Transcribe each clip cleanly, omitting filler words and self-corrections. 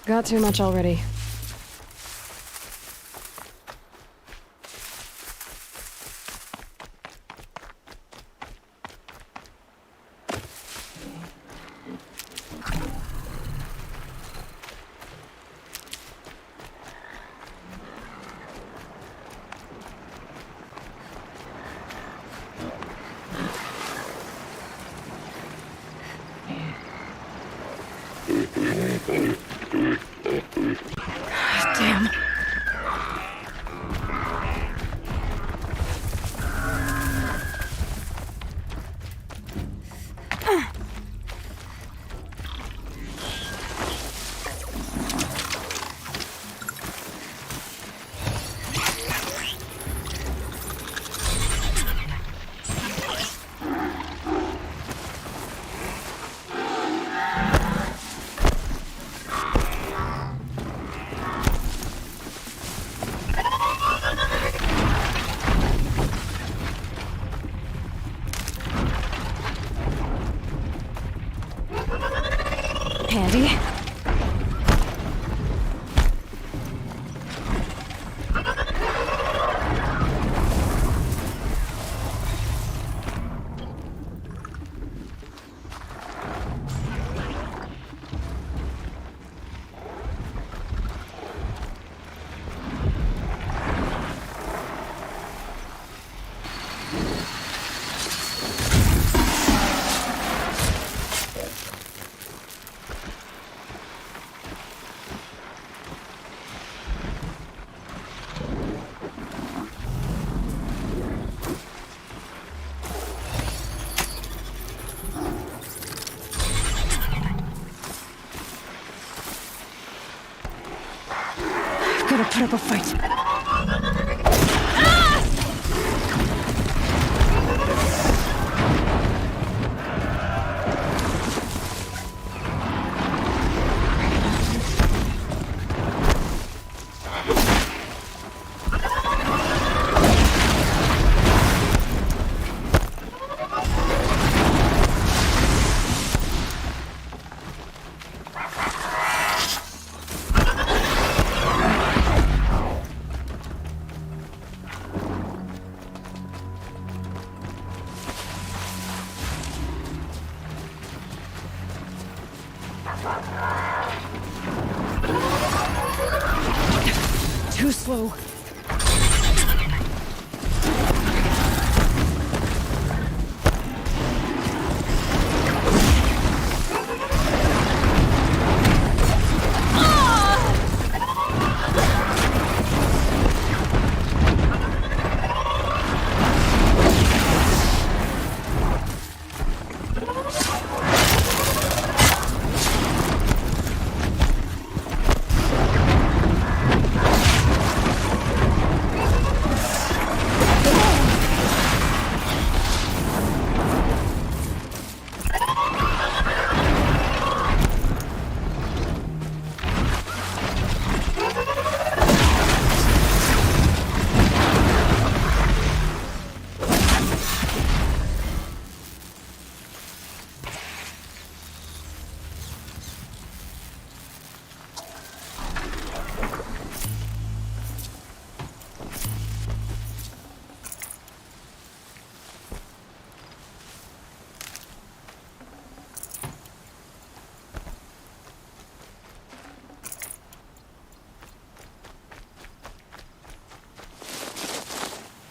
Got too much already. Damn. Handy. Gotta put up a fight. Too slow.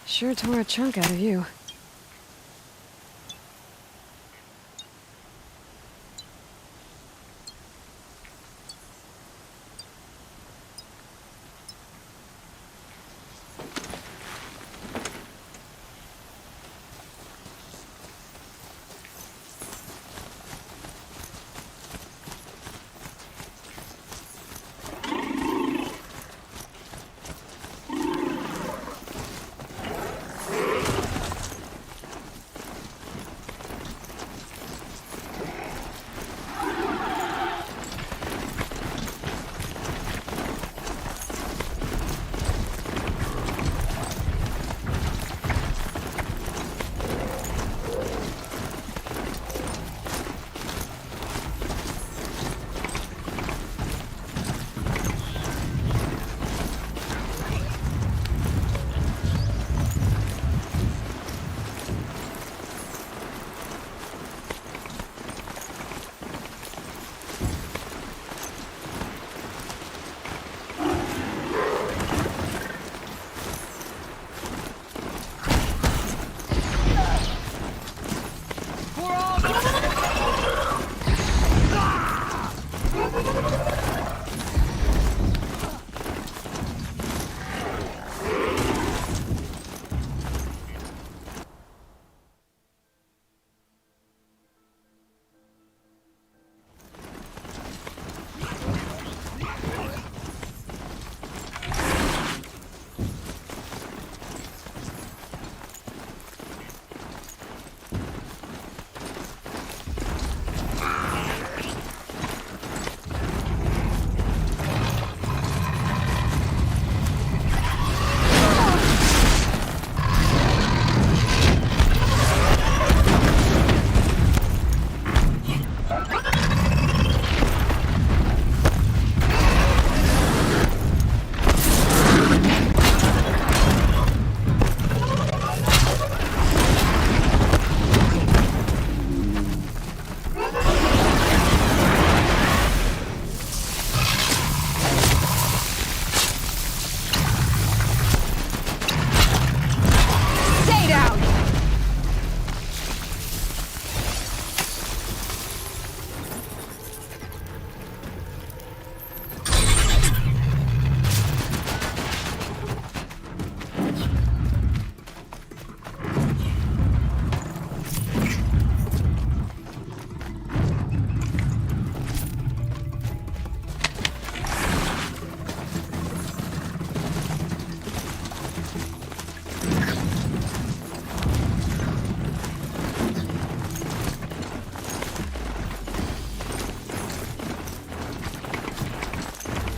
Sure tore a chunk out of you.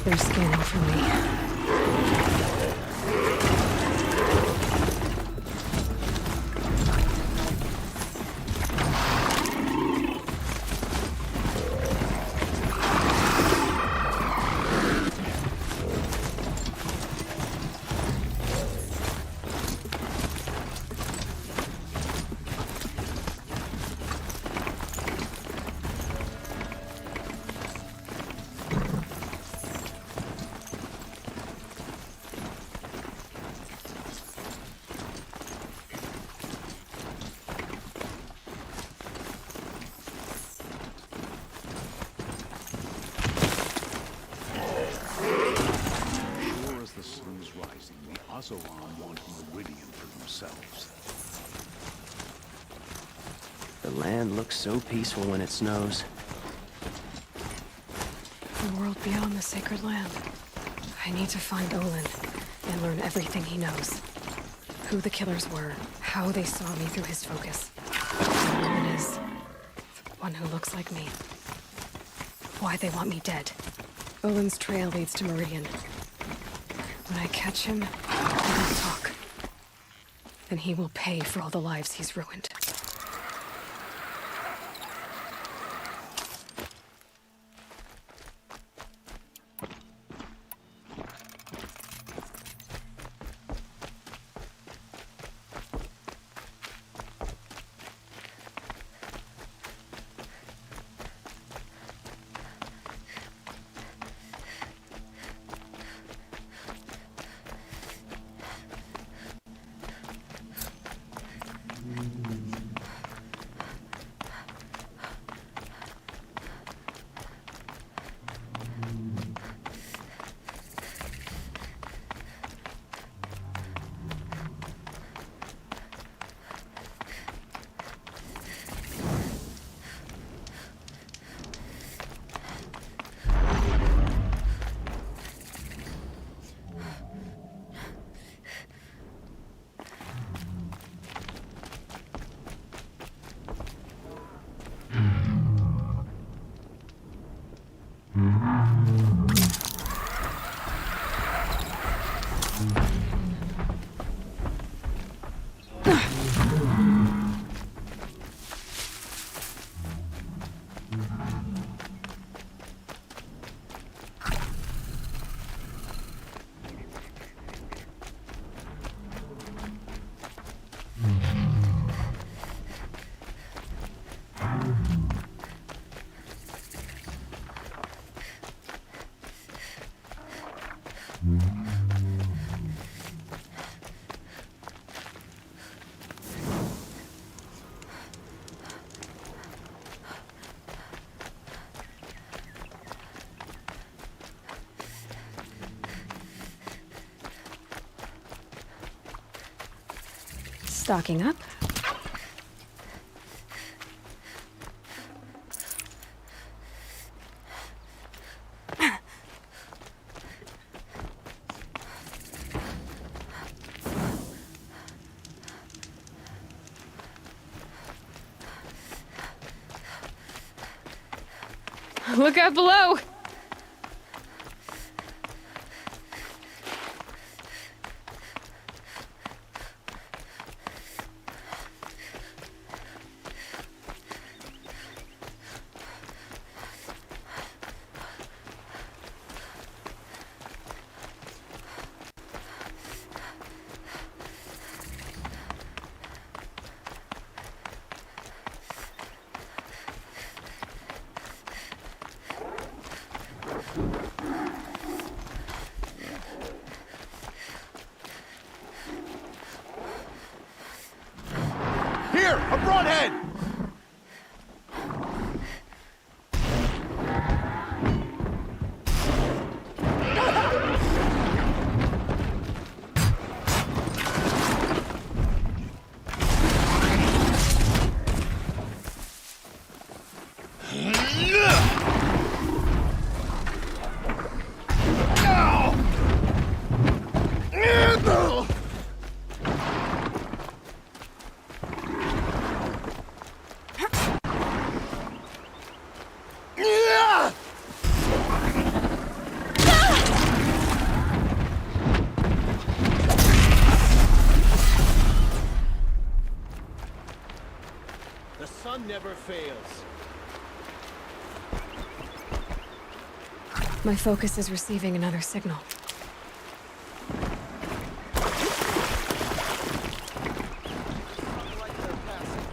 They're scanning for me. Sure as the sun is rising, the Azoram want Meridian for themselves. The land looks so peaceful when it snows. The world beyond the sacred land. I need to find Olin and learn everything he knows. Who the killers were, how they saw me through his focus. The woman is the one who looks like me. Why they want me dead. Olin's trail leads to Meridian. When I catch him, we will talk. Then he will pay for all the lives he's ruined. Stocking up. Look out below! Here, a broadhead! fails. My focus is receiving another signal. Like they're passing.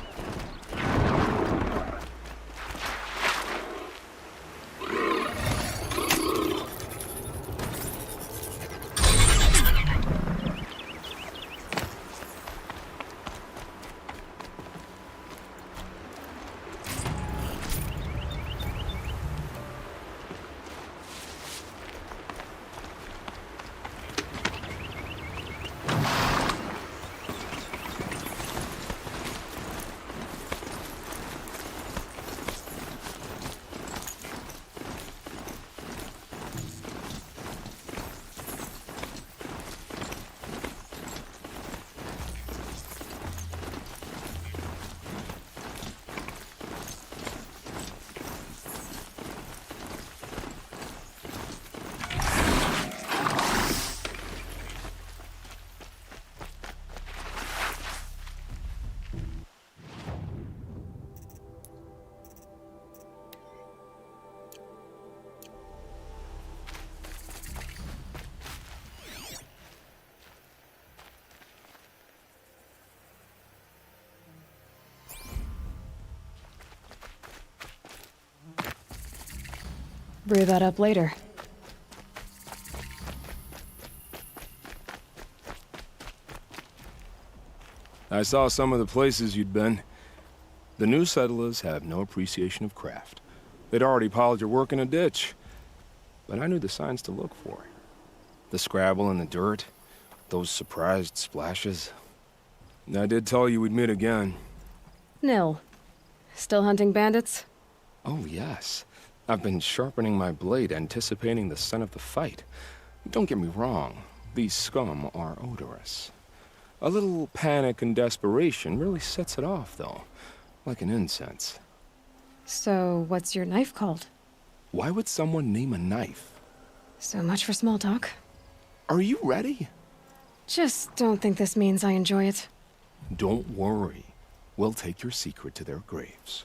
Brew that up later. I saw some of the places you'd been. The new settlers have no appreciation of craft. They'd already piled your work in a ditch. But I knew the signs to look for. The scrabble in the dirt, those surprised splashes. I did tell you we'd meet again. Nil. Still hunting bandits? Oh, yes. I've been sharpening my blade, anticipating the scent of the fight. Don't get me wrong, these scum are odorous. A little panic and desperation really sets it off, though. Like an incense. So, what's your knife called? Why would someone name a knife? So much for small talk. Are you ready? Just don't think this means I enjoy it. Don't worry. We'll take your secret to their graves.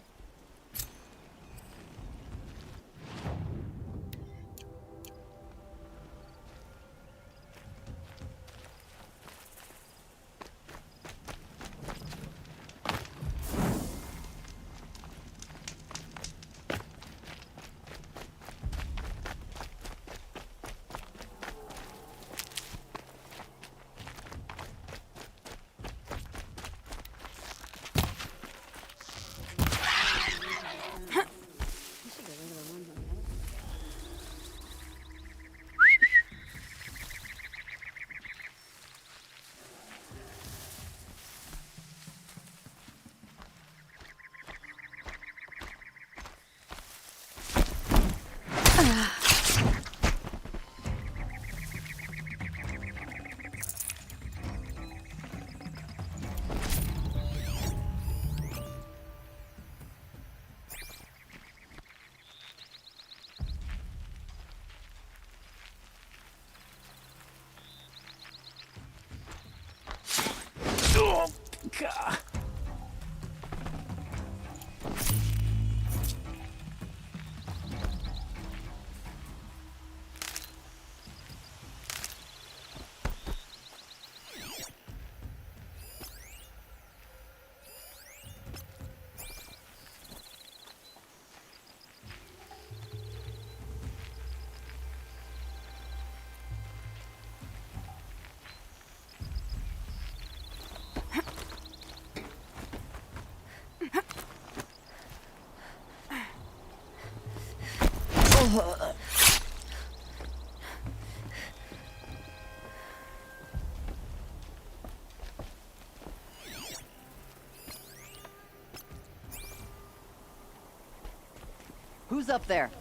Who's up there?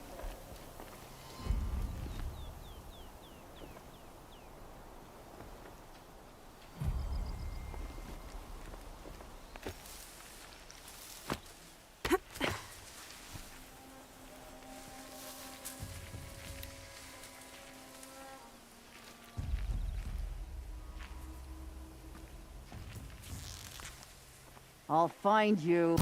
I'll find you.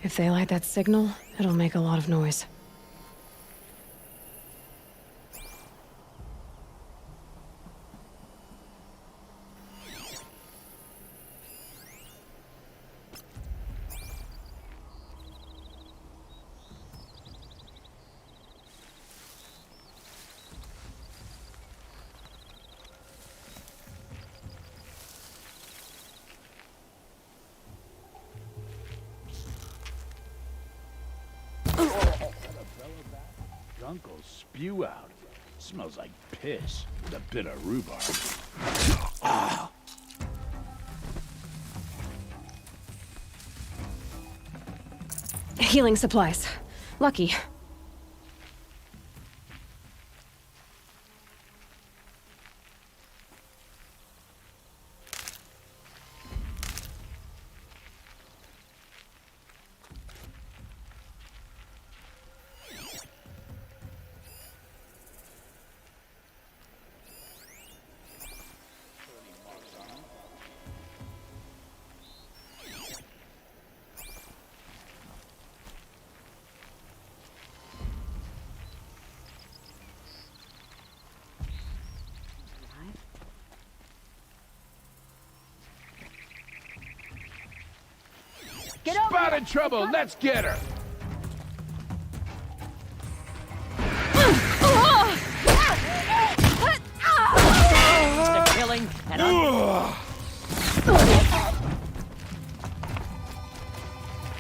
If they light that signal, it'll make a lot of noise. Gunk will spew out. Smells like piss with a bit of rhubarb. Healing supplies. Lucky. Spotted trouble, let's get her! The killing and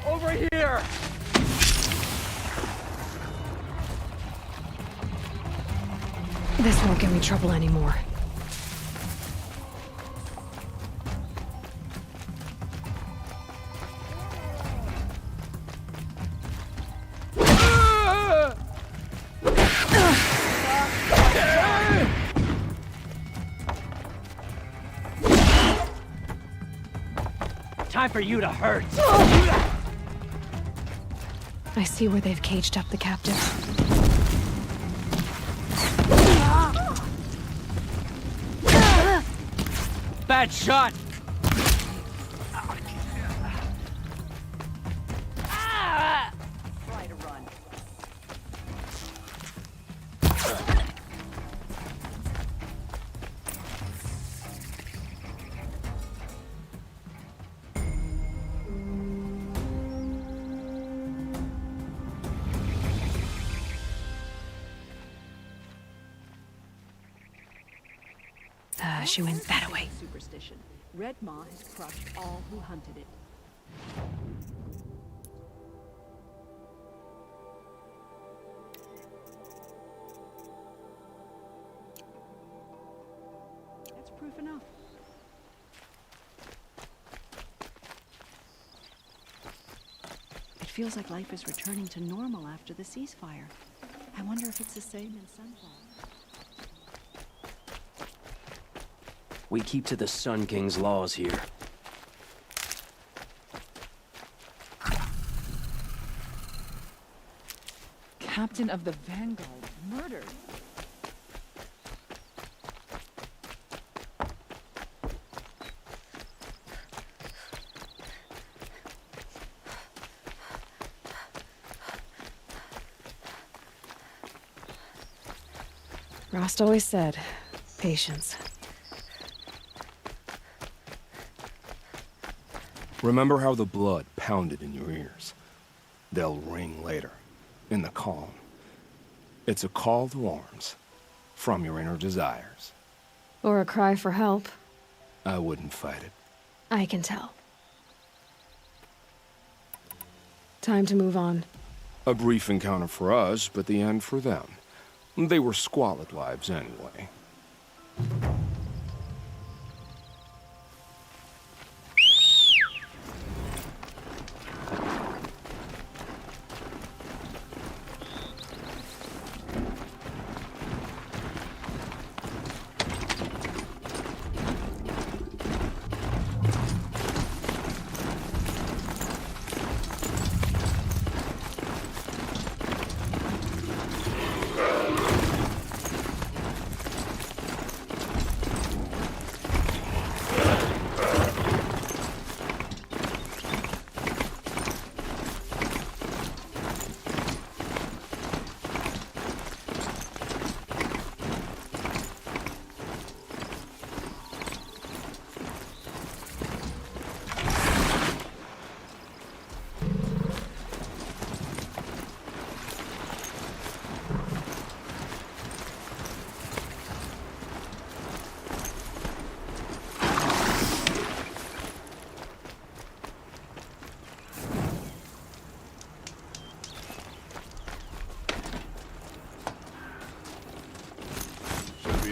over here! This won't give me trouble anymore. Time for you to hurt. I see where they've caged up the captive. Bad shot. Try to run. She went that way. Superstition. Red Maw has crushed all who hunted it. That's proof enough. It feels like life is returning to normal after the ceasefire. I wonder if it's the same in Sunflower. We keep to the Sun King's laws here. Captain of the Vanguard murdered. Rost always said, patience. Remember how the blood pounded in your ears? They'll ring later, in the calm. It's a call to arms, from your inner desires. Or a cry for help. I wouldn't fight it. I can tell. Time to move on. A brief encounter for us, but the end for them. They were squalid lives anyway.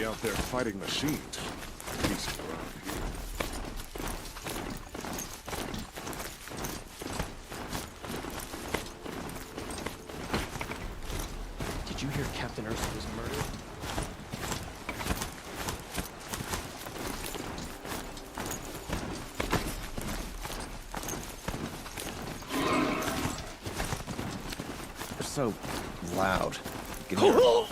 be out there fighting machines. Decent around here. Did you hear Captain Ursa was murdered? They're so loud. You can hear 'em.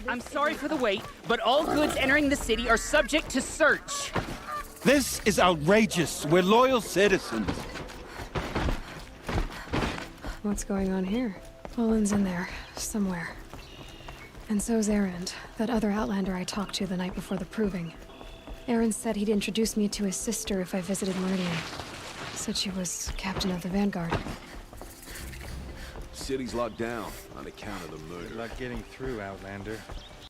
I'm sorry for the wait, but all goods entering the city are subject to search. This is outrageous. We're loyal citizens. What's going on here? Olin's in there, somewhere. And so's Erend, that other Outlander I talked to the night before the proving. Erend said he'd introduce me to his sister if I visited Meridian. Said she was captain of the Vanguard. City's locked down on account of the murder. Good luck getting through, Outlander.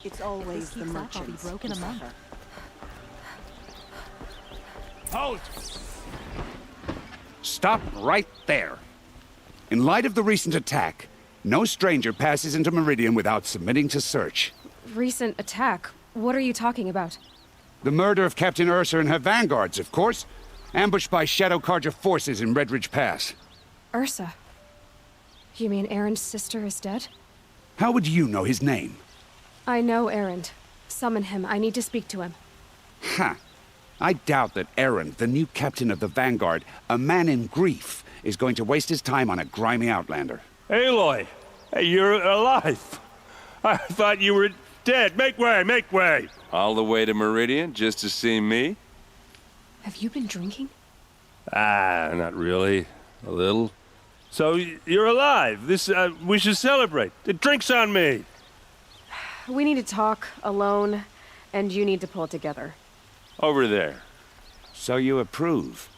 It's always the merchants. Broken among her. Halt! Stop right there. In light of the recent attack, no stranger passes into Meridian without submitting to search. Recent attack? What are you talking about? The murder of Captain Ursa and her vanguards, of course. Ambushed by Shadow Carja forces in Red Ridge Pass. Ursa? You mean Erend's sister is dead? How would you know his name? I know Erend. Summon him. I need to speak to him. Ha! I doubt that Erend, the new captain of the Vanguard, a man in grief, is going to waste his time on a grimy Outlander. Aloy! Hey, you're alive! I thought you were dead. Make way, make way! All the way to Meridian just to see me? Have you been drinking? Ah, not really. A little. So, you're alive. We should celebrate. The drink's on me. We need to talk, alone, and you need to pull it together. Over there. So you approve?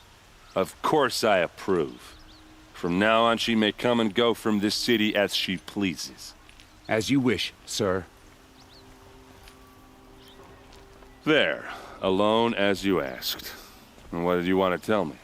Of course I approve. From now on, she may come and go from this city as she pleases. As you wish, sir. There. Alone as you asked. And what did you want to tell me?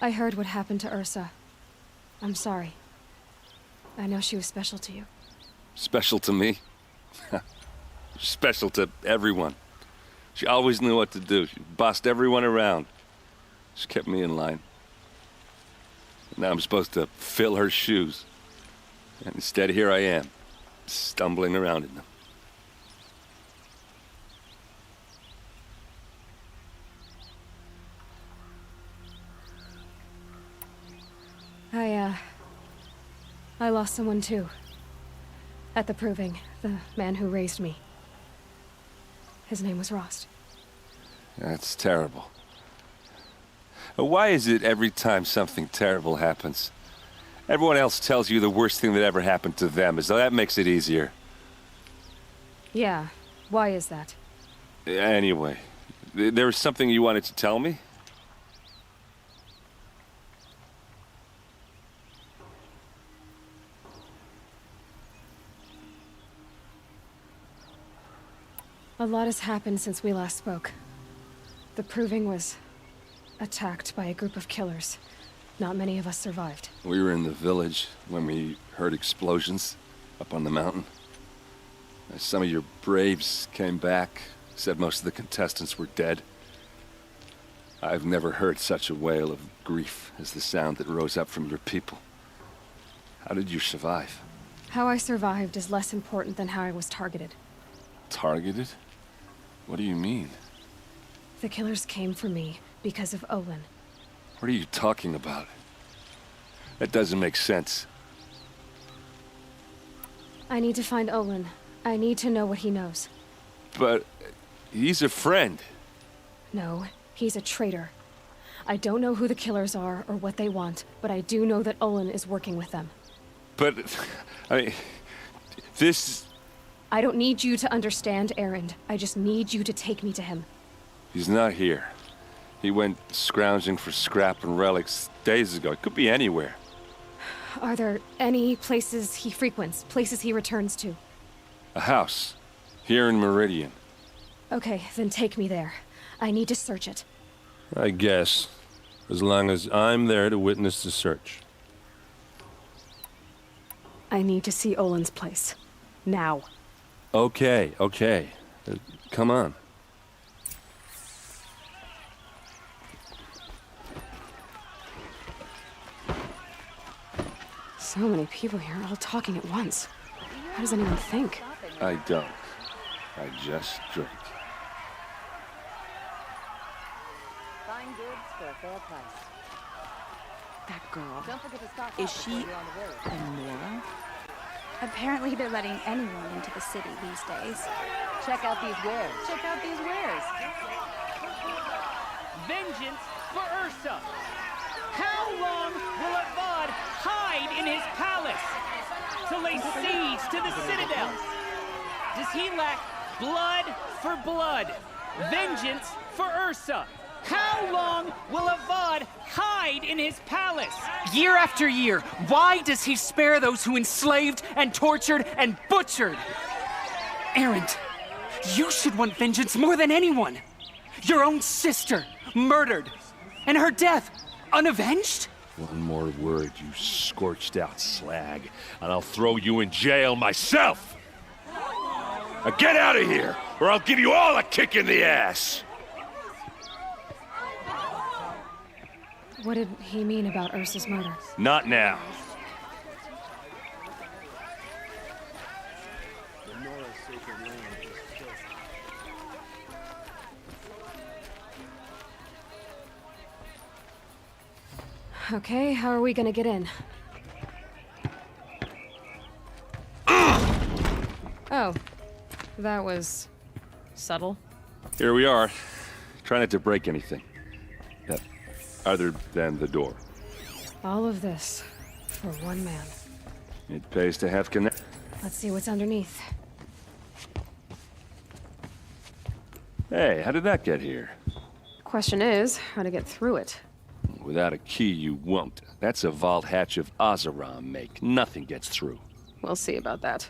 I heard what happened to Ursa. I'm sorry. I know she was special to you. Special to me? Special to everyone. She always knew what to do. She bossed everyone around. She kept me in line. Now I'm supposed to fill her shoes. And instead, here I am, stumbling around in them. I lost someone too. At the proving, the man who raised me. His name was Rost. That's terrible. Why is it every time something terrible happens, everyone else tells you the worst thing that ever happened to them, as though that makes it easier? Yeah, why is that? Anyway, there was something you wanted to tell me? A lot has happened since we last spoke. The proving was attacked by a group of killers. Not many of us survived. We were in the village when we heard explosions up on the mountain. Some of your braves came back, said most of the contestants were dead. I've never heard such a wail of grief as the sound that rose up from your people. How did you survive? How I survived is less important than how I was targeted. Targeted? What do you mean? The killers came for me because of Olin. What are you talking about? That doesn't make sense. I need to find Olin. I need to know what he knows. But he's a friend. No, he's a traitor. I don't know who the killers are or what they want, but I do know that Olin is working with them. But, I mean, this... I don't need you to understand, Erend. I just need you to take me to him. He's not here. He went scrounging for scrap and relics days ago. It could be anywhere. Are there any places he frequents, places he returns to? A house. Here in Meridian. Okay, then take me there. I need to search it. I guess. As long as I'm there to witness the search. I need to see Olin's place. Now. Okay. Come on. So many people here, all talking at once. How does anyone think? I don't. I just drink. Fine goods for a fair price. That girl. Don't forget to stock Is up she before you're on the road. a Nora? Apparently they're letting anyone into the city these days. Check out these wares. Check out these wares. Vengeance for Ursa! How long will Avad hide in his palace to lay siege to the citadel? Does he lack blood for blood? Vengeance for Ursa! How long will Avad hide in his palace? Year after year, why does he spare those who enslaved and tortured and butchered? Erend, you should want vengeance more than anyone. Your own sister, murdered, and her death, unavenged? One more word, you scorched out slag, and I'll throw you in jail myself! Now get out of here, or I'll give you all a kick in the ass! What did he mean about Ursa's murder? Not now. Okay, how are we gonna get in? Oh, that was subtle. Here we are. Try not to break anything. Other than the door. All of this for one man. It pays to have connect. Let's see what's underneath. Hey, how did that get here? Question is, how to get through it. Without a key, you won't. That's a vault hatch of Azeram make. Nothing gets through. We'll see about that.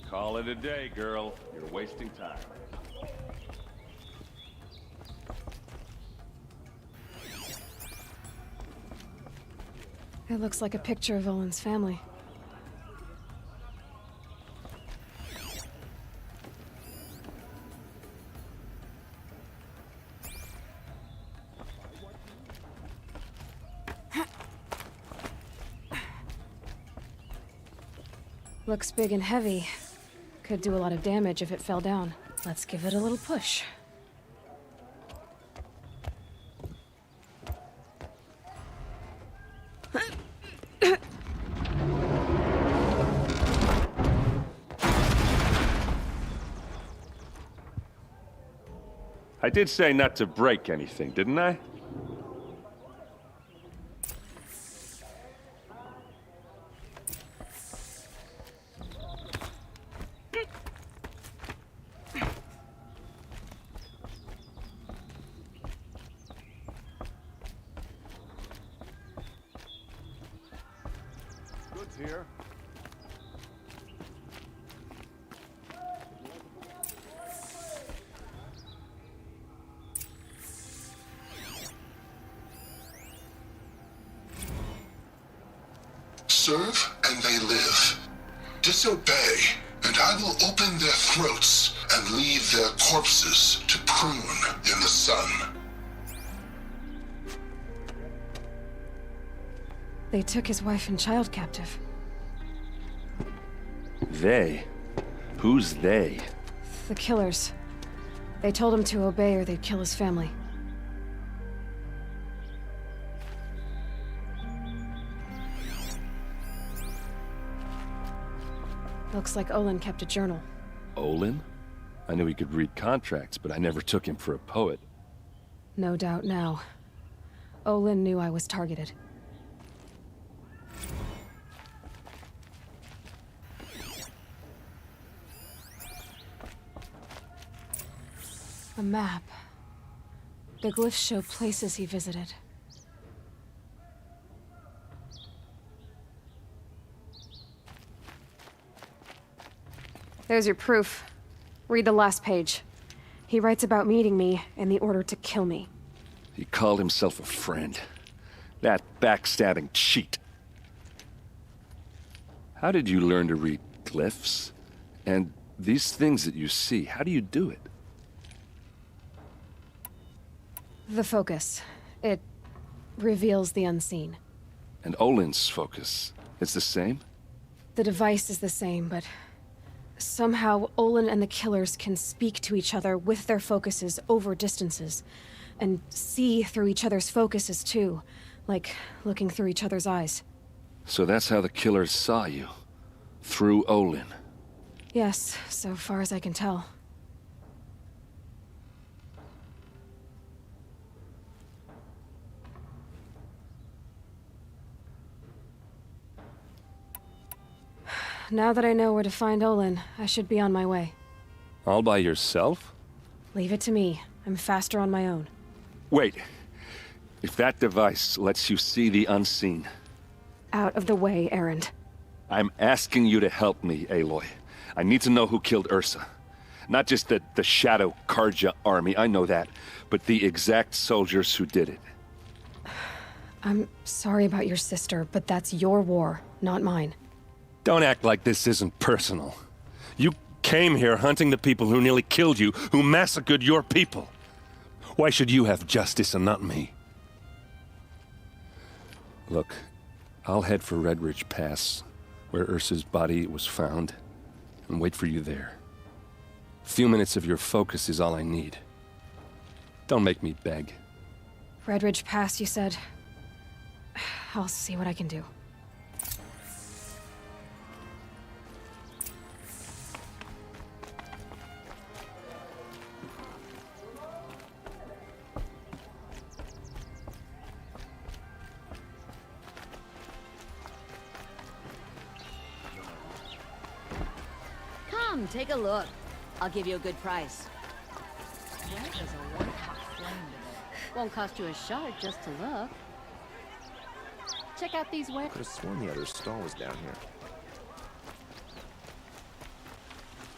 Call it a day, girl. You're wasting time. It looks like a picture of Olin's family. Looks big and heavy. Could do a lot of damage if it fell down. Let's give it a little push. I did say not to break anything, didn't I? Goods here. Serve and they live. Disobey, and I will open their throats and leave their corpses to prune in the sun. They took his wife and child captive. They? Who's they? The killers. They told him to obey or they'd kill his family. Looks like Olin kept a journal. Olin? I knew he could read contracts, but I never took him for a poet. No doubt now. Olin knew I was targeted. A map. The glyphs show places he visited. There's your proof. Read the last page. He writes about meeting me and the order to kill me. He called himself a friend. That backstabbing cheat. How did you learn to read glyphs? And these things that you see, how do you do it? The focus. It reveals the unseen. And Olin's focus, it's the same? The device is the same, but somehow Olin and the killers can speak to each other with their focuses over distances, and see through each other's focuses too, like looking through each other's eyes. So that's how the killers saw you? Through Olin? Yes, so far as I can tell. Now that I know where to find Olin, I should be on my way. All by yourself? Leave it to me. I'm faster on my own. Wait. If that device lets you see the unseen... Out of the way, Erend. I'm asking you to help me, Aloy. I need to know who killed Ursa. Not just the Shadow Karja army, I know that, but the exact soldiers who did it. I'm sorry about your sister, but that's your war, not mine. Don't act like this isn't personal. You came here hunting the people who nearly killed you, who massacred your people. Why should you have justice and not me? Look, I'll head for Red Ridge Pass, where Ursa's body was found, and wait for you there. A few minutes of your focus is all I need. Don't make me beg. Red Ridge Pass, you said? I'll see what I can do. Come, take a look. I'll give you a good price. Where is a one-hot flame today? Won't cost you a shard just to look. Check out these wares. Could have sworn the other stall was down here.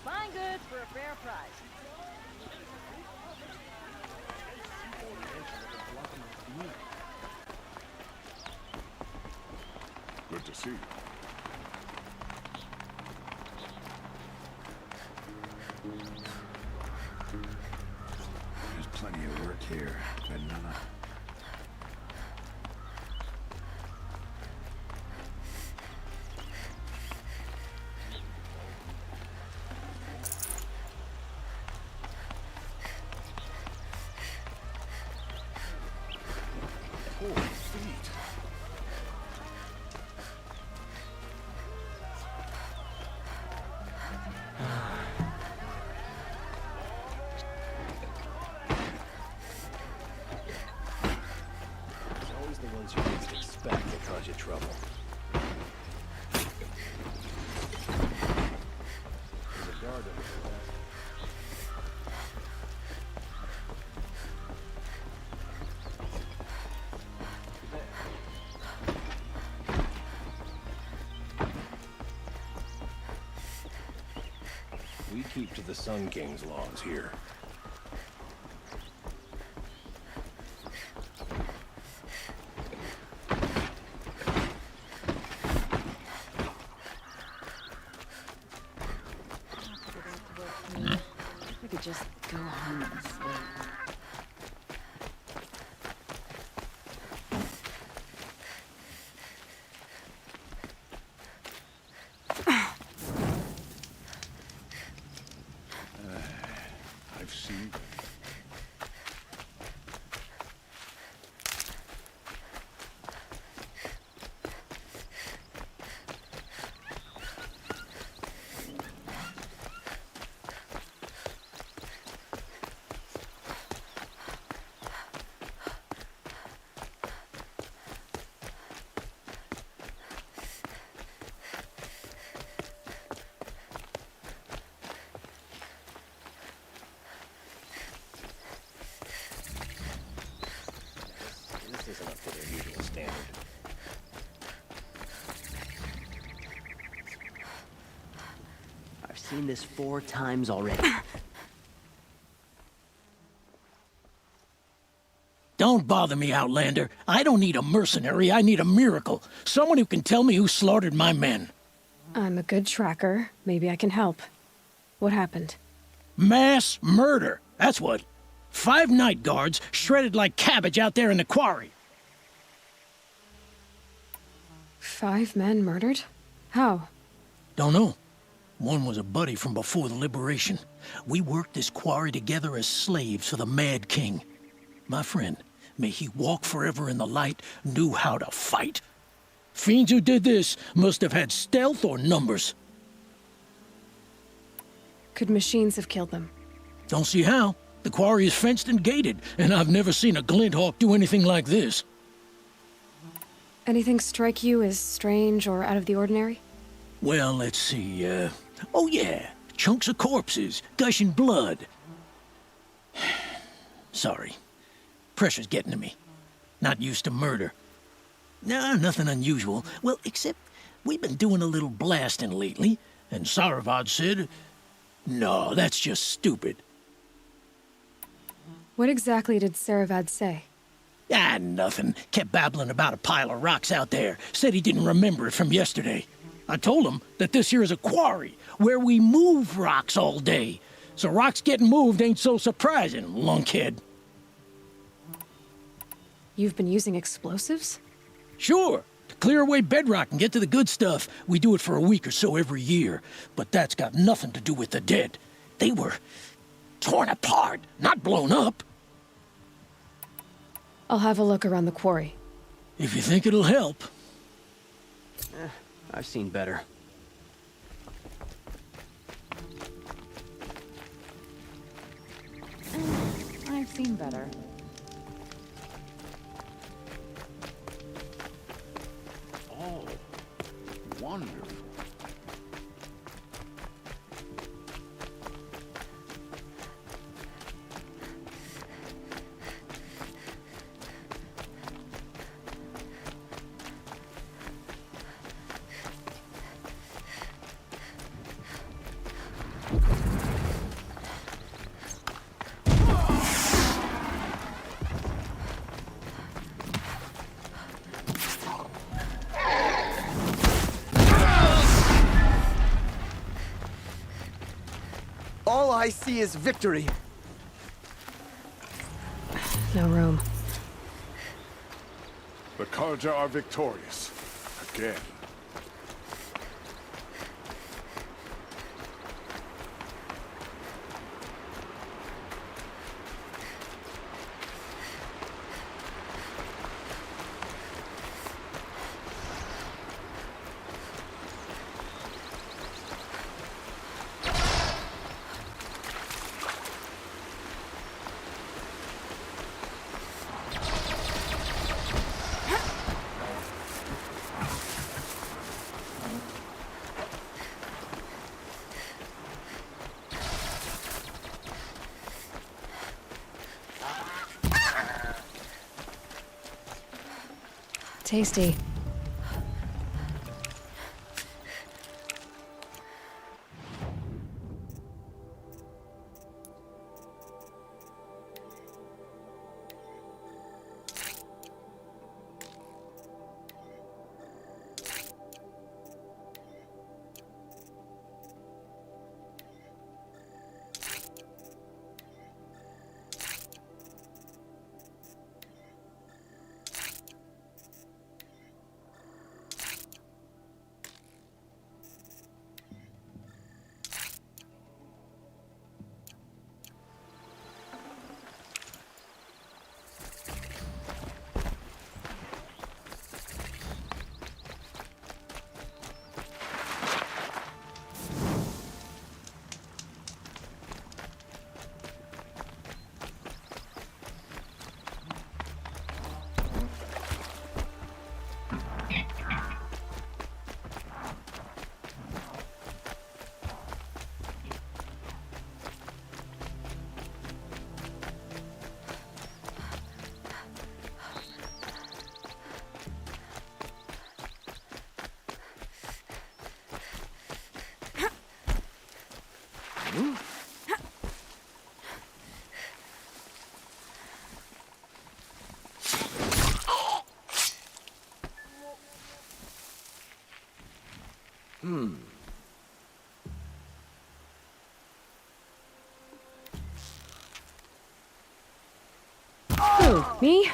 Fine goods for a fair price. Good to see you. There's plenty of work here, but none. Cold feet. It's always the ones you least expect that cause you trouble. There's a guard over there. We keep to the Sun King's laws here. We could just go home and sleep. I've seen. This isn't up to their usual standard. I've seen this 4 times already. Don't bother me, Outlander. I don't need a mercenary, I need a miracle. Someone who can tell me who slaughtered my men. I'm a good tracker. Maybe I can help. What happened? Mass murder, that's what. 5 night guards shredded like cabbage out there in the quarry. 5 men murdered? How? Don't know. One was a buddy from before the liberation. We worked this quarry together as slaves for the Mad King. My friend, may he walk forever in the light, knew how to fight. Fiends who did this must have had stealth or numbers. Could machines have killed them? Don't see how. The quarry is fenced and gated, and I've never seen a Glinthawk do anything like this. Anything strike you as strange or out of the ordinary? Well, let's see, oh yeah, chunks of corpses, gushing blood. Sorry. Pressure's getting to me. Not used to murder. Nah, nothing unusual. Well, except we've been doing a little blasting lately, and Saravad said, no, that's just stupid. What exactly did Saravad say? Ah, nothing. Kept babbling about a pile of rocks out there. Said he didn't remember it from yesterday. I told him that this here is a quarry, where we move rocks all day. So rocks getting moved ain't so surprising, lunkhead. You've been using explosives? Sure. To clear away bedrock and get to the good stuff, we do it for a week or so every year. But that's got nothing to do with the dead. They were torn apart, not blown up. I'll have a look around the quarry. If you think it'll help. I've seen better. I've seen better. Oh, wonderful. All I see is victory. No room. The Karja are victorious. Again. Tasty. Oh, me?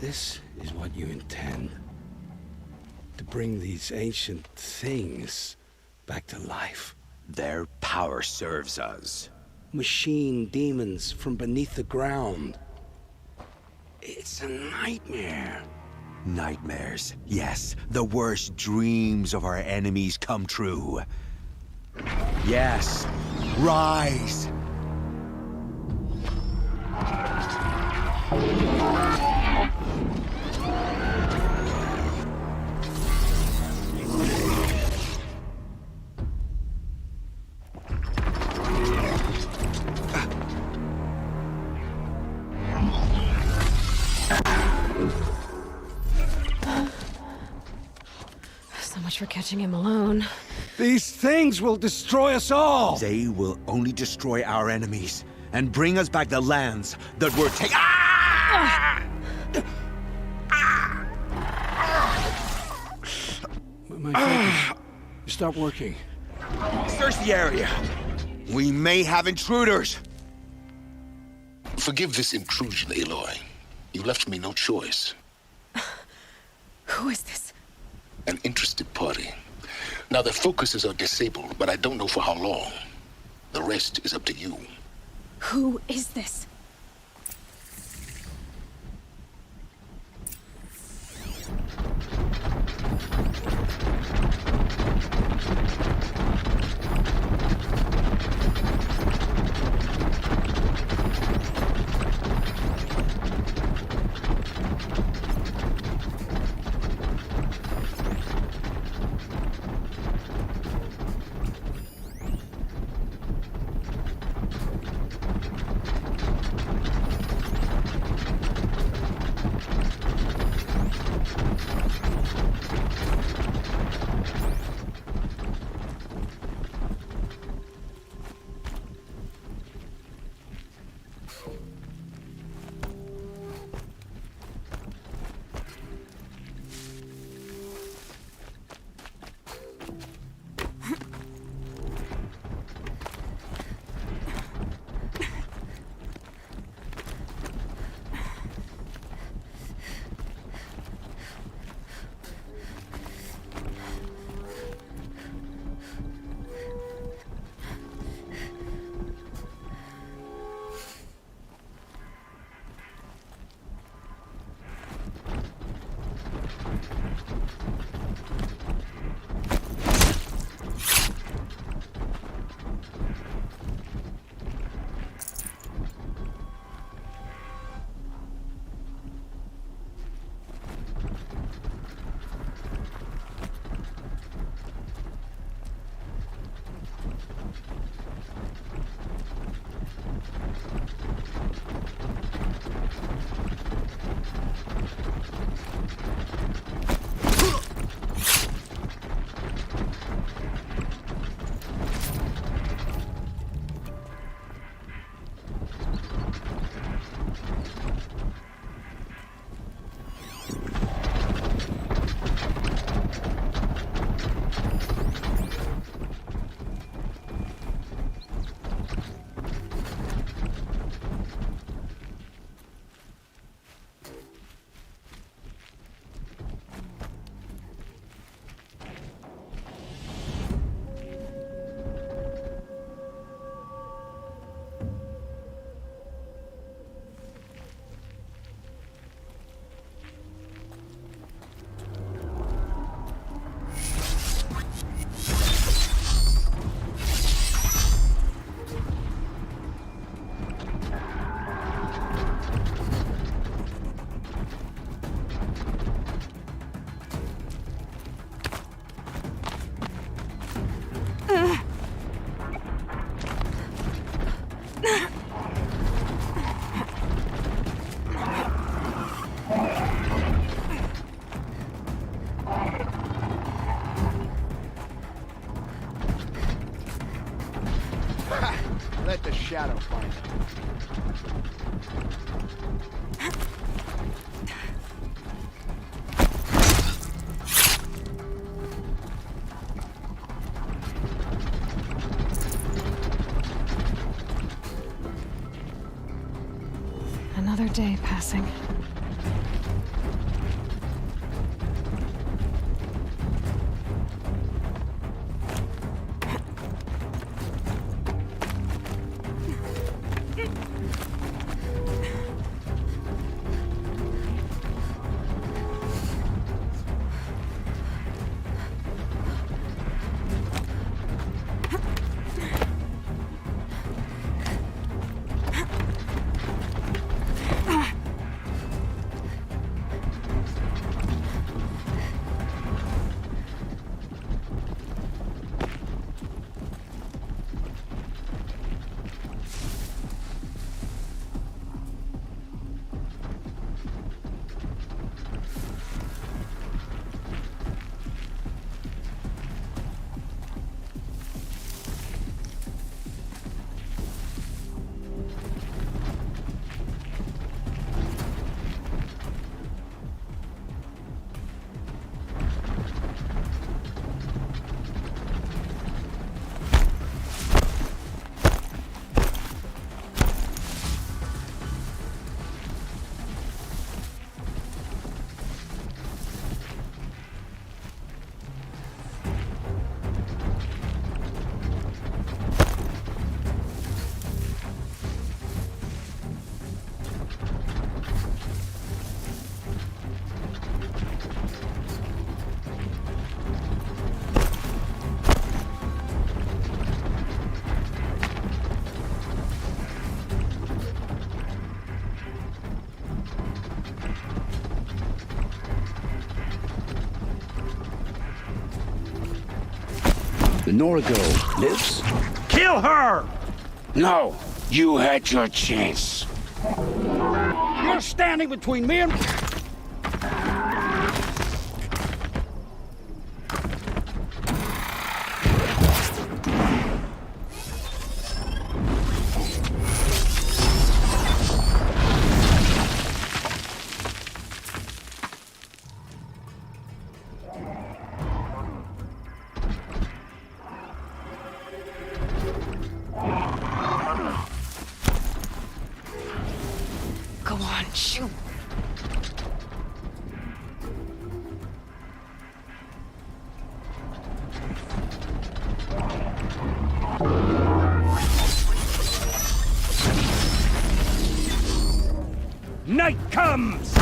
This is what you intend? To bring these ancient things back to life? Their power serves us. Machine demons from beneath the ground. It's a nightmare. Nightmares, yes. The worst dreams of our enemies come true. Yes, rise! So much for catching him alone. These things will destroy us all! They will only destroy our enemies and bring us back the lands that were taken. Ah! My focus. Stop working. Search the area. We may have intruders. Forgive this intrusion, Aloy. You left me no choice. Who is this? An interested party. Now their focuses are disabled, but I don't know for how long. The rest is up to you. Who is this? Let the shadow find it. Another day passing. The Nora girl lives? Kill her! No, you had your chance. You're standing between me and... Go on, shoot. Night comes!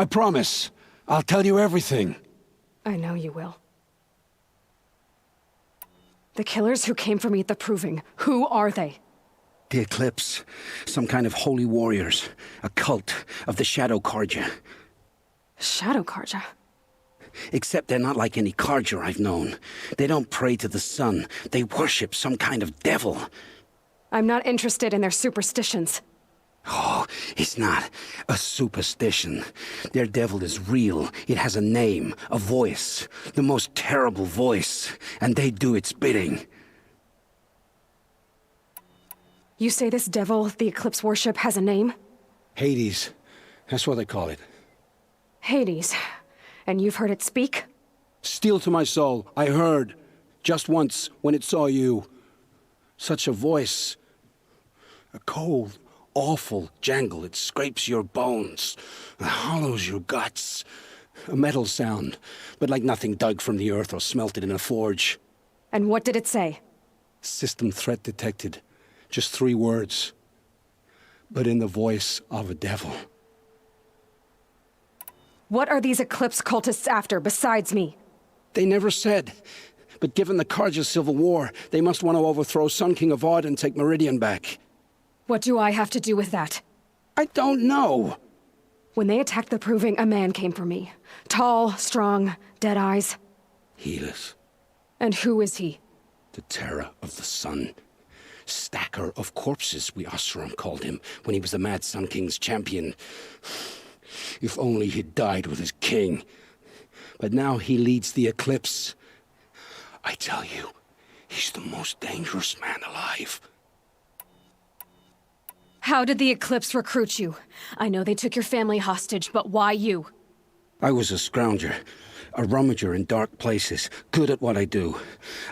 I promise. I'll tell you everything. I know you will. The killers who came for me at the Proving, who are they? The Eclipse. Some kind of holy warriors. A cult of the Shadow Carja. Shadow Carja? Except they're not like any Carja I've known. They don't pray to the sun. They worship some kind of devil. I'm not interested in their superstitions. Oh, it's not a superstition. Their devil is real. It has a name, a voice, the most terrible voice, and they do its bidding. You say this devil the Eclipse worship has a name? Hades. That's what they call it. Hades. And you've heard it speak? Steel to my soul. I heard. Just once, when it saw you. Such a voice. A cold, awful jangle. It scrapes your bones. It hollows your guts. A metal sound, but like nothing dug from the earth or smelted in a forge. And what did it say? System threat detected. Just 3 words. But in the voice of a devil. What are these Eclipse cultists after, besides me? They never said. But given the Carja civil war, they must want to overthrow Sun King Avad and take Meridian back. What do I have to do with that? I don't know. When they attacked the Proving, a man came for me. Tall, strong, dead eyes. Helis. And who is he? The terror of the sun. Stacker of corpses, we Oseram called him, when he was the Mad Sun King's champion. If only he'd died with his king. But now he leads the Eclipse. I tell you, he's the most dangerous man alive. How did the Eclipse recruit you? I know they took your family hostage, but why you? I was a scrounger, a rummager in dark places, good at what I do.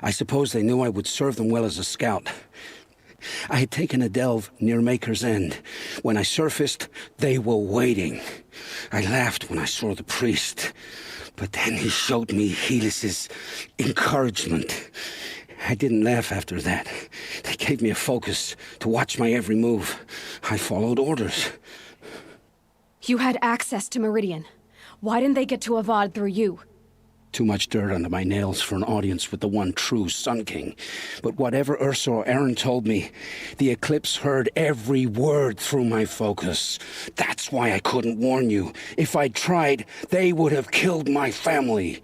I suppose they knew I would serve them well as a scout. I had taken a delve near Maker's End. When I surfaced, they were waiting. I laughed when I saw the priest, but then he showed me Helis's encouragement. I didn't laugh after that. They gave me a focus to watch my every move. I followed orders. You had access to Meridian. Why didn't they get to Avad through you? Too much dirt under my nails for an audience with the one true Sun King. But whatever Ursa or Aaron told me, the Eclipse heard every word through my focus. That's why I couldn't warn you. If I'd tried, they would have killed my family.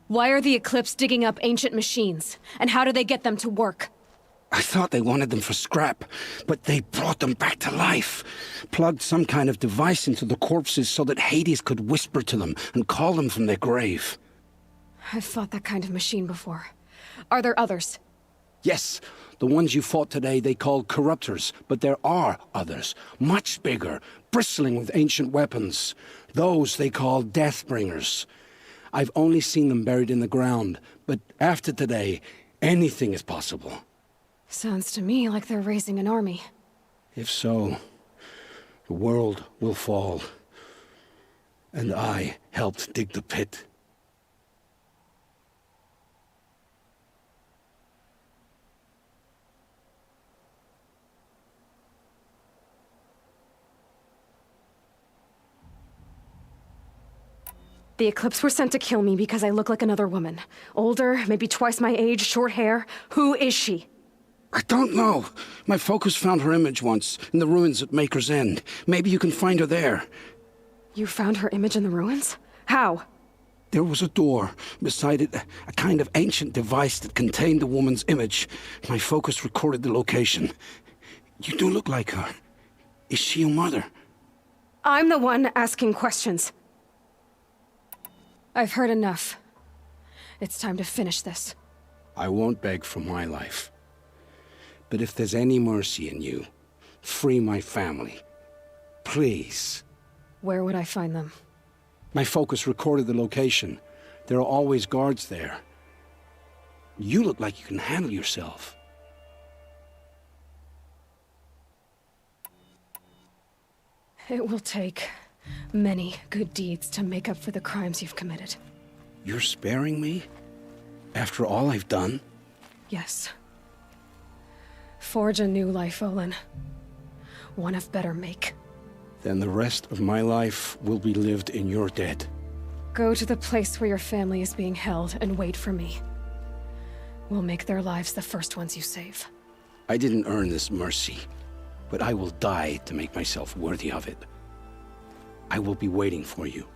Why are the Eclipse digging up ancient machines? And how do they get them to work? I thought they wanted them for scrap, but they brought them back to life. Plugged some kind of device into the corpses so that Hades could whisper to them and call them from their grave. I've fought that kind of machine before. Are there others? Yes, the ones you fought today they called corruptors, but there are others, much bigger, bristling with ancient weapons. Those they call Deathbringers. I've only seen them buried in the ground, but after today, anything is possible. Sounds to me like they're raising an army. If so, the world will fall. And I helped dig the pit. The Eclipse were sent to kill me because I look like another woman. Older, maybe twice my age, short hair. Who is she? I don't know. My focus found her image once, in the ruins at Maker's End. Maybe you can find her there. You found her image in the ruins? How? There was a door. Beside it, a kind of ancient device that contained the woman's image. My focus recorded the location. You do look like her. Is she your mother? I'm the one asking questions. I've heard enough. It's time to finish this. I won't beg for my life. But if there's any mercy in you, free my family. Please. Where would I find them? My focus recorded the location. There are always guards there. You look like you can handle yourself. It will take many good deeds to make up for the crimes you've committed. You're sparing me? After all I've done? Yes. Forge a new life, Olin. One of better make. Then the rest of my life will be lived in your debt. Go to the place where your family is being held and wait for me. We'll make their lives the first ones you save. I didn't earn this mercy, but I will die to make myself worthy of it. I will be waiting for you.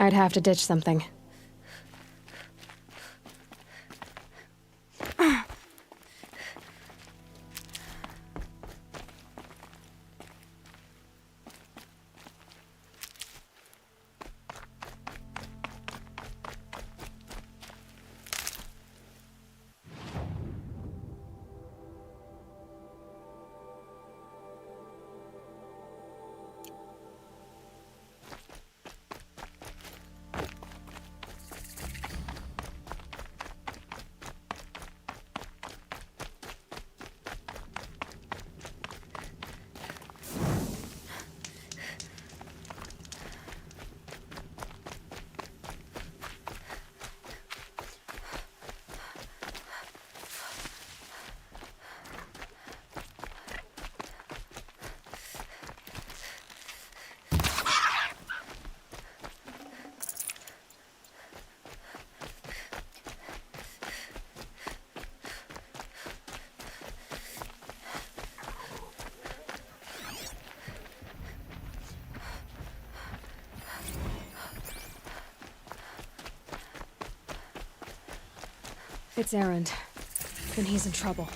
I'd have to ditch something. It's Erend, and he's in trouble.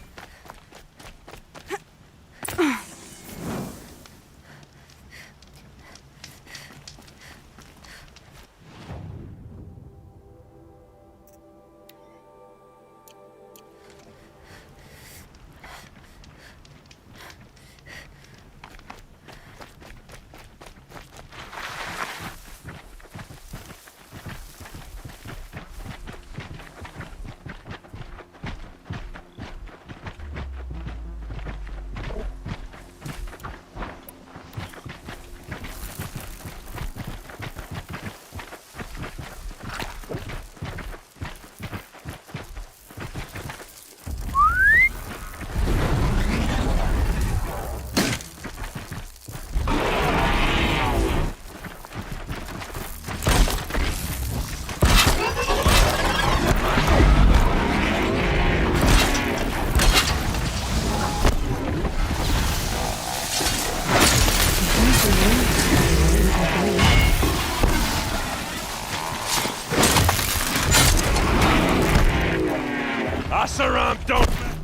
Asaram, don't back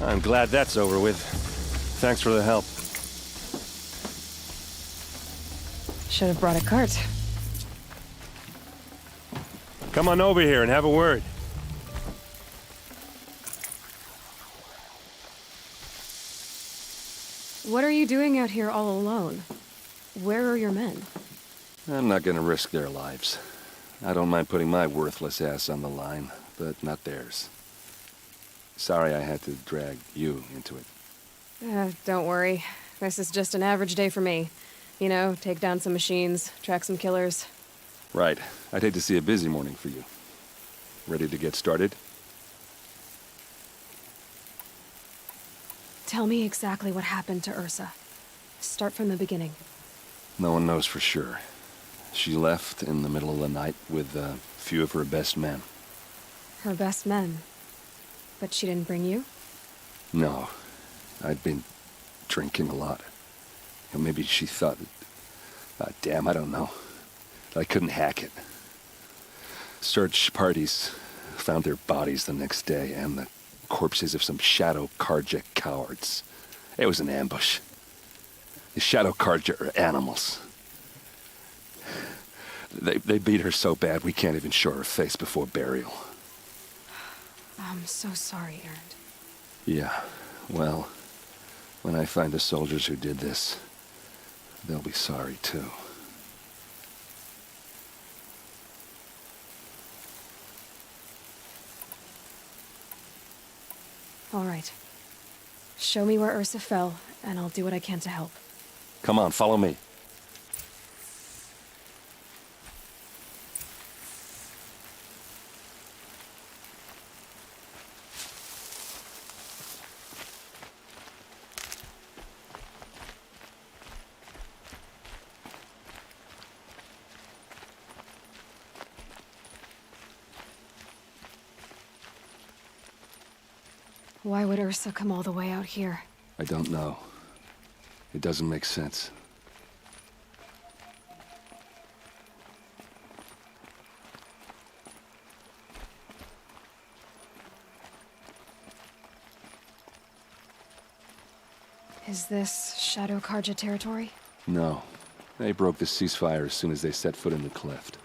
I'm glad that's over with. Thanks for the help. Should have brought a cart. Come on over here and have a word. What are you doing out here all alone? Where are your men? I'm not gonna risk their lives. I don't mind putting my worthless ass on the line, but not theirs. Sorry I had to drag you into it. Don't worry. This is just an average day for me. You know, take down some machines, track some killers. Right. I'd hate to see a busy morning for you. Ready to get started? Tell me exactly what happened to Ursa. Start from the beginning. No one knows for sure. She left in the middle of the night with a few of her best men. Her best men? But she didn't bring you? No. I'd been drinking a lot. Maybe she thought... damn, I don't know. I couldn't hack it. Search parties found their bodies the next day, and the corpses of some Shadow Karja cowards. It was an ambush. The Shadow Karja are animals. They beat her so bad we can't even show her face before burial. I'm so sorry, Erend. Yeah, well, when I find the soldiers who did this, they'll be sorry too. All right. Show me where Ursa fell, and I'll do what I can to help. Come on, follow me. Why would Ursa come all the way out here? I don't know. It doesn't make sense. Is this Shadow Karja territory? No. They broke the ceasefire as soon as they set foot in the cleft.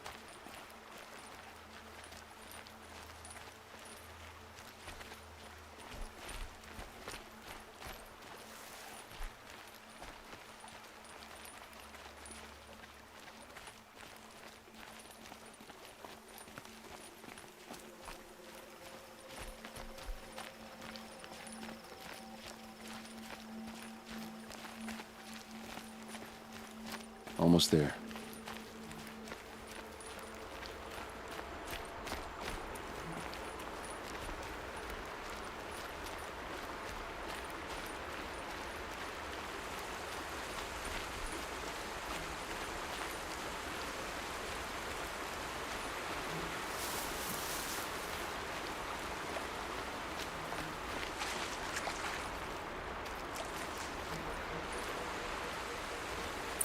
Almost there.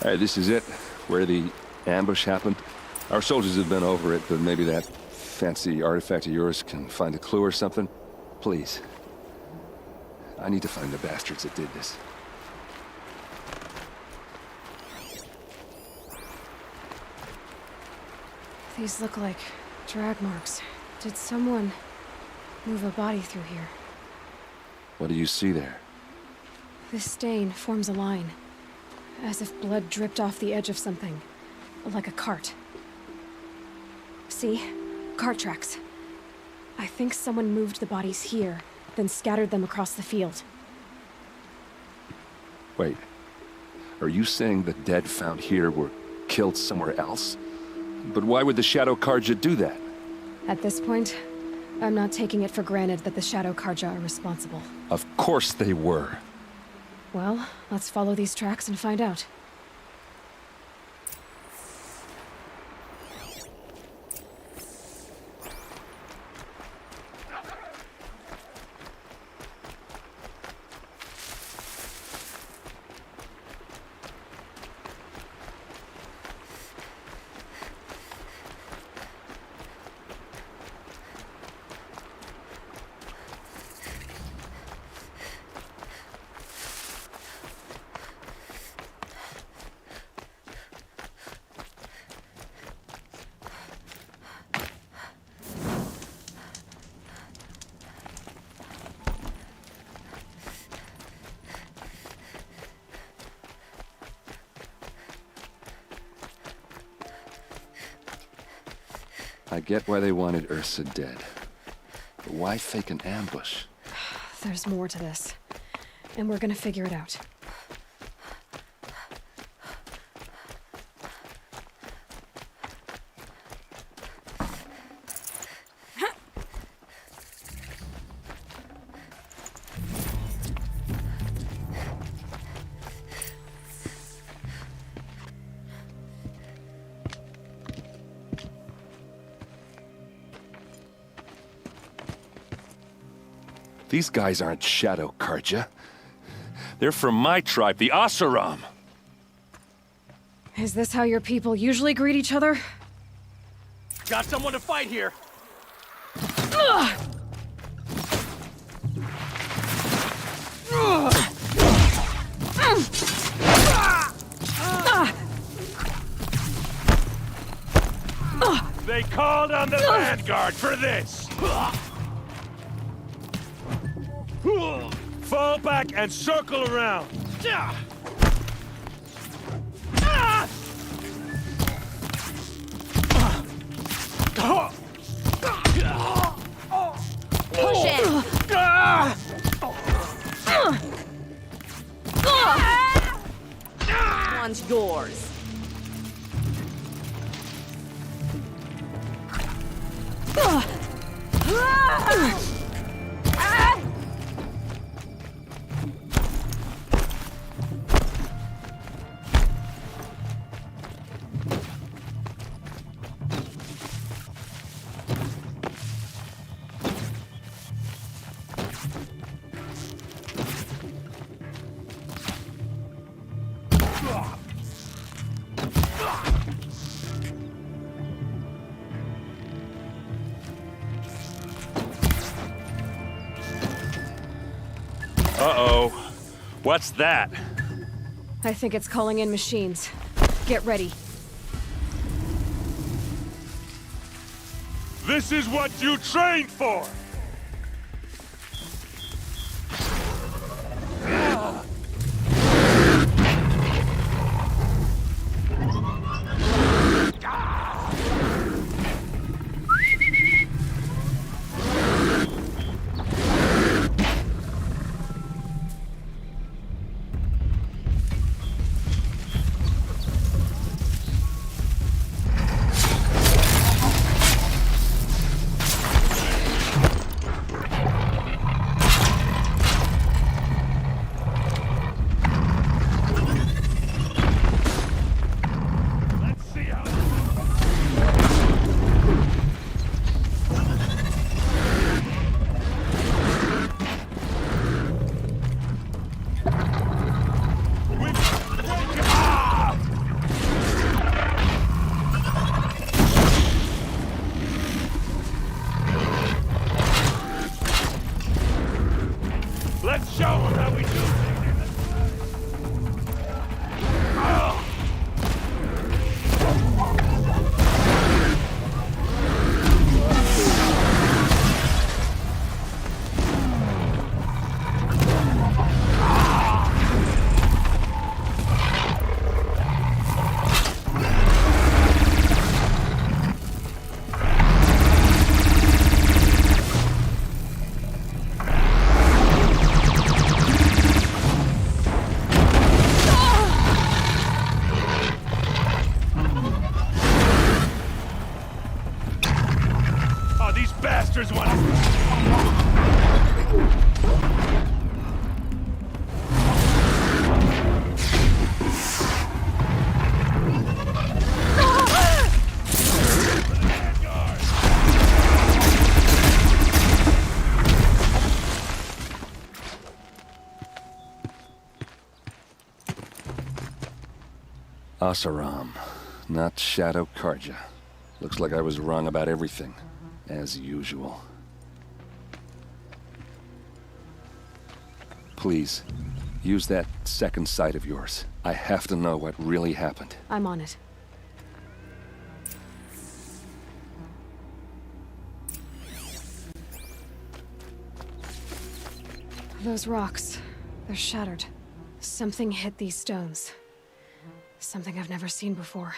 All right, this is it, where the ambush happened. Our soldiers have been over it, but maybe that fancy artifact of yours can find a clue or something. Please. I need to find the bastards that did this. These look like drag marks. Did someone move a body through here? What do you see there? This stain forms a line, as if blood dripped off the edge of something, like a cart. See? Cart tracks. I think someone moved the bodies here, then scattered them across the field. Wait. Are you saying the dead found here were killed somewhere else? But why would the Shadow Karja do that? At this point, I'm not taking it for granted that the Shadow Karja are responsible. Of course they were. Well, let's follow these tracks and find out. I get why they wanted Ursa dead. But why fake an ambush? There's more to this, and we're gonna figure it out. These guys aren't Shadow Karja. They're from my tribe, the Asaram. Is this how your people usually greet each other? Got someone to fight here. They called on the Vanguard for this! Fall back and circle around! Push it! One's yours. Uh-oh. What's that? I think it's calling in machines. Get ready. This is what you trained for! Let's show them how we do things in the... Oh, these bastards want Asaram, not Shadow Karja. Looks like I was wrong about everything, as usual. Please, use that second sight of yours. I have to know what really happened. I'm on it. Those rocks, they're shattered. Something hit these stones. Something I've never seen before.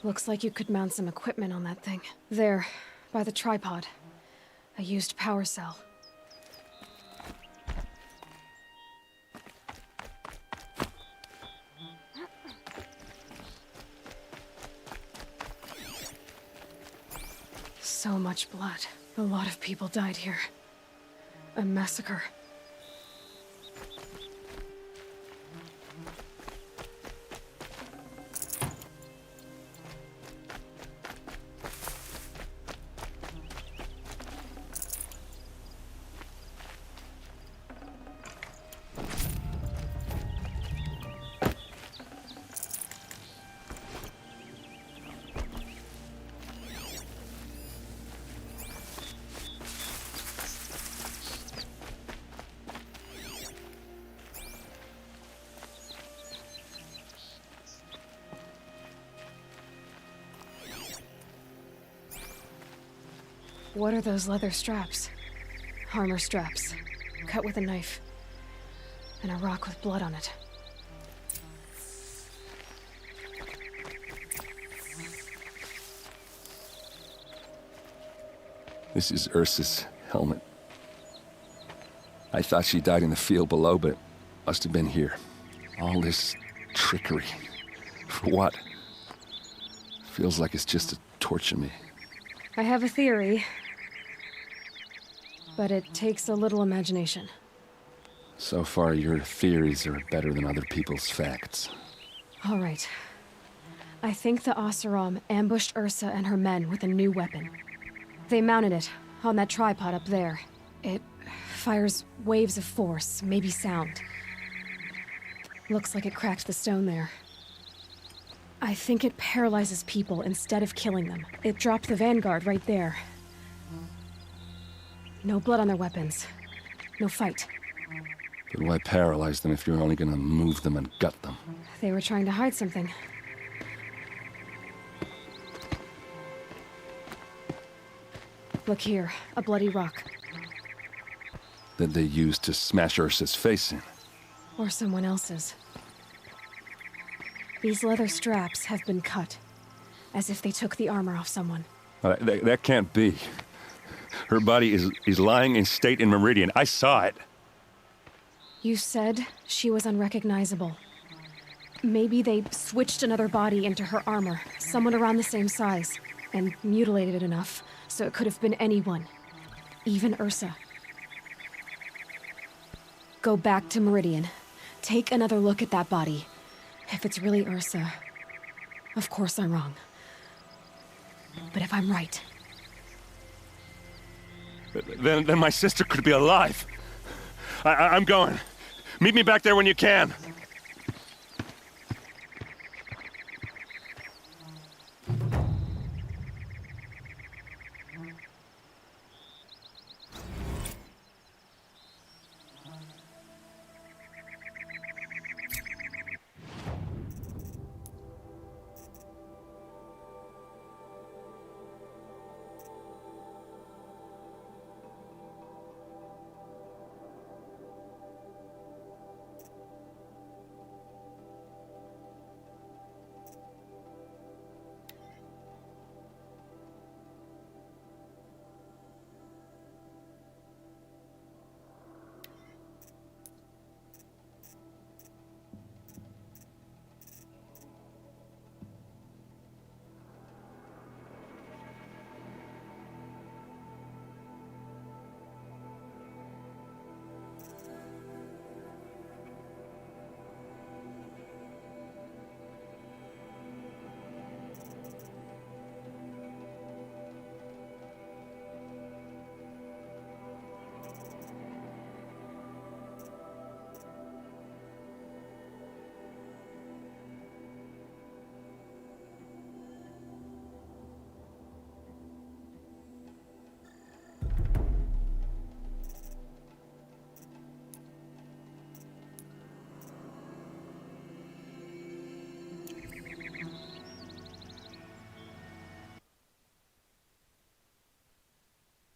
Looks like you could mount some equipment on that thing. There, by the tripod. A used power cell. So much blood. A lot of people died here. A massacre. What are those leather straps? Armor straps, cut with a knife. And a rock with blood on it. This is Ursa's helmet. I thought she died in the field below, but must have been here. All this trickery. For what? Feels like it's just to torture me. I have a theory. But it takes a little imagination. So far, your theories are better than other people's facts. All right. I think the Oseram ambushed Ursa and her men with a new weapon. They mounted it on that tripod up there. It fires waves of force, maybe sound. Looks like it cracked the stone there. I think it paralyzes people instead of killing them. It dropped the vanguard right there. No blood on their weapons. No fight. But why paralyze them if you're only gonna move them and gut them? They were trying to hide something. Look here, a bloody rock. That they used to smash Ursa's face in. Or someone else's. These leather straps have been cut, as if they took the armor off someone. That can't be. Her body is lying in state in Meridian. I saw it. You said she was unrecognizable. Maybe they switched another body into her armor, someone around the same size, and mutilated it enough so it could have been anyone, even Ursa. Go back to Meridian. Take another look at that body. If it's really Ursa, of course I'm wrong. But if I'm right... Then my sister could be alive. I'm going. Meet me back there when you can.